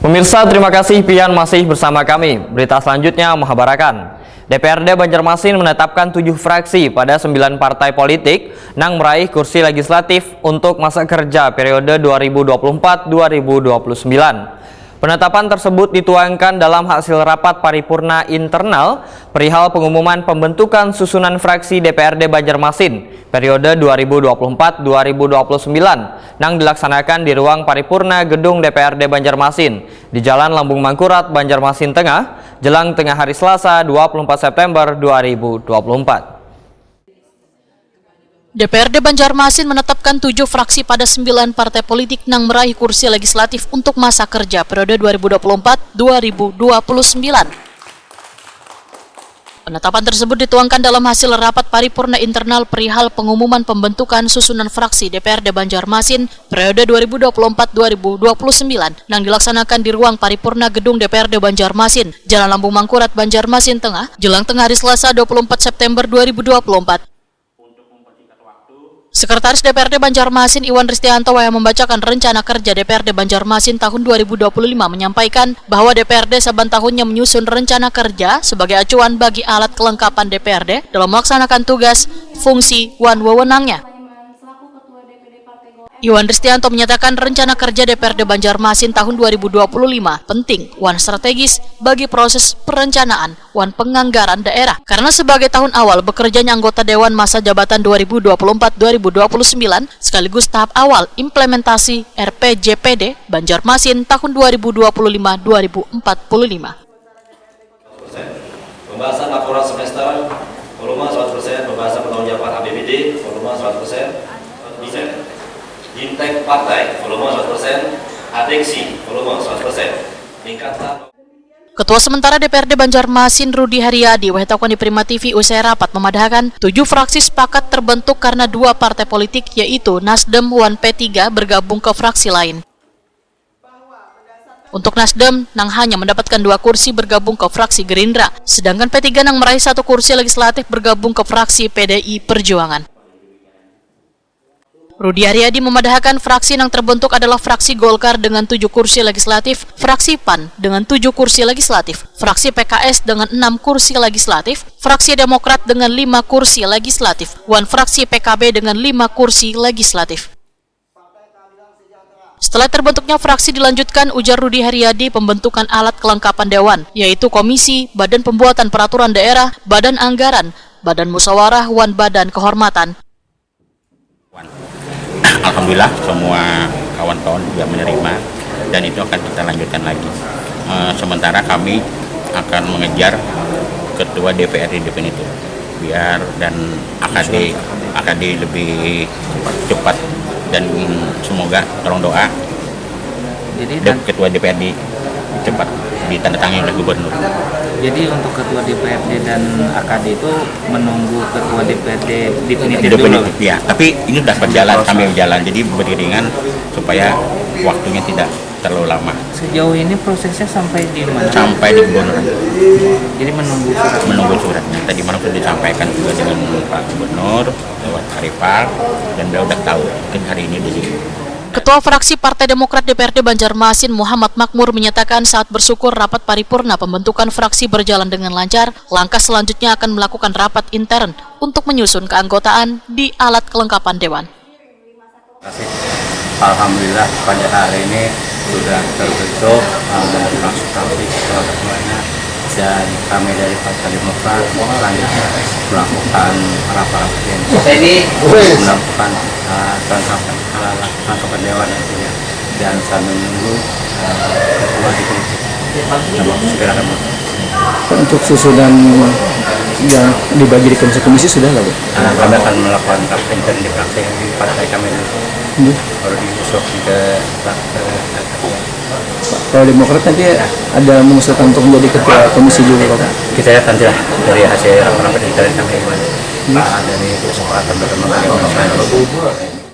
Pemirsa, terima kasih pian masih bersama kami. Berita selanjutnya mengabarkan DPRD Banjarmasin menetapkan 7 fraksi pada 9 partai politik nang meraih kursi legislatif untuk masa kerja periode 2024-2029. Penetapan tersebut dituangkan dalam hasil rapat paripurna internal perihal pengumuman pembentukan susunan fraksi DPRD Banjarmasin periode 2024-2029 yang dilaksanakan di ruang paripurna gedung DPRD Banjarmasin di Jalan Lambung Mangkurat, Banjarmasin Tengah, jelang tengah hari Selasa 24 September 2024. DPRD Banjarmasin menetapkan 7 fraksi pada 9 partai politik yang meraih kursi legislatif untuk masa kerja periode 2024-2029. Penetapan tersebut dituangkan dalam hasil rapat paripurna internal perihal pengumuman pembentukan susunan fraksi DPRD Banjarmasin periode 2024-2029 yang dilaksanakan di ruang paripurna gedung DPRD Banjarmasin, Jalan Lambung Mangkurat, Banjarmasin Tengah, jelang tengah hari Selasa 24 September 2024. Sekretaris DPRD Banjarmasin Iwan Ristianto yang membacakan rencana kerja DPRD Banjarmasin tahun 2025 menyampaikan bahwa DPRD saban tahunnya menyusun rencana kerja sebagai acuan bagi alat kelengkapan DPRD dalam melaksanakan tugas, fungsi, dan wewenangnya. Iwan Ristianto menyatakan rencana kerja DPRD Banjarmasin tahun 2025 penting, wan strategis bagi proses perencanaan, wan penganggaran daerah. Karena sebagai tahun awal bekerjanya anggota Dewan masa jabatan 2024-2029 sekaligus tahap awal implementasi RPJPD Banjarmasin tahun 2025-2045. Pembahasan laporan semester volume 100%, pembahasan pertanggungjawaban APBD volume 100%, Intek partai volume 100%, adeksi volume 100%. Tingkatan Ketua Sementara DPRD Banjarmasin Rudi Haryadi wahetakan di Prima TV usai rapat memadahkan 7 fraksi sepakat terbentuk karena 2 partai politik yaitu Nasdem dan P3 bergabung ke fraksi lain. Untuk Nasdem, nang hanya mendapatkan 2 kursi bergabung ke fraksi Gerindra, sedangkan P3 nang meraih 1 kursi legislatif bergabung ke fraksi PDI Perjuangan. Rudi Haryadi memadahkan fraksi yang terbentuk adalah fraksi Golkar dengan 7 kursi legislatif, fraksi PAN dengan 7 kursi legislatif, fraksi PKS dengan 6 kursi legislatif, fraksi Demokrat dengan 5 kursi legislatif, dan fraksi PKB dengan 5 kursi legislatif. Setelah terbentuknya fraksi dilanjutkan, ujar Rudi Haryadi, pembentukan alat kelengkapan Dewan, yaitu Komisi, Badan Pembuatan Peraturan Daerah, Badan Anggaran, Badan Musyawarah, dan Badan Kehormatan. Alhamdulillah semua kawan-kawan juga menerima dan itu akan kita lanjutkan lagi. Sementara kami akan mengejar ketua DPRD definitif biar dan AKD lebih cepat dan semoga tolong doa jadi ketua DPRD cepat ditandatangani oleh gubernur. Jadi untuk ketua DPRD dan AKD itu menunggu ketua DPRD definitif dulu. Ya, tapi ini sudah berjalan, kami berjalan, jadi beriringan supaya waktunya tidak terlalu lama. Sejauh ini prosesnya sampai di mana? Sampai di gubernur. Jadi menunggu surat. Menunggu suratnya. Tadi malam sudah disampaikan juga dengan Pak Gubernur lewat Haripal dan beliau sudah tahu mungkin hari ini di sini. Ketua fraksi Partai Demokrat DPRD Banjarmasin Muhammad Makmur menyatakan saat bersyukur rapat paripurna pembentukan fraksi berjalan dengan lancar, langkah selanjutnya akan melakukan rapat intern untuk menyusun keanggotaan di alat kelengkapan Dewan. Alhamdulillah pada hari ini sudah terbentuk fraksi semuanya dan kami dari Partai Demokrat selanjutnya melakukan rapat ini melakukan kelengkapan Dewan nantinya dan sambil menunggu ketua definitif segera kami. Untuk susunan yang dibagi di komisi sudah nggak, Bu? Kami akan melakukan rapat intern di fraksi di partai kami dulu. Baru diusung ke Kalau Demokrat nanti ada mengusulkan untuk menjadi ketua komisi juga, Pak? Kita lihat nanti lah dari hasil rapat intern kami dari kesepakatan bersama.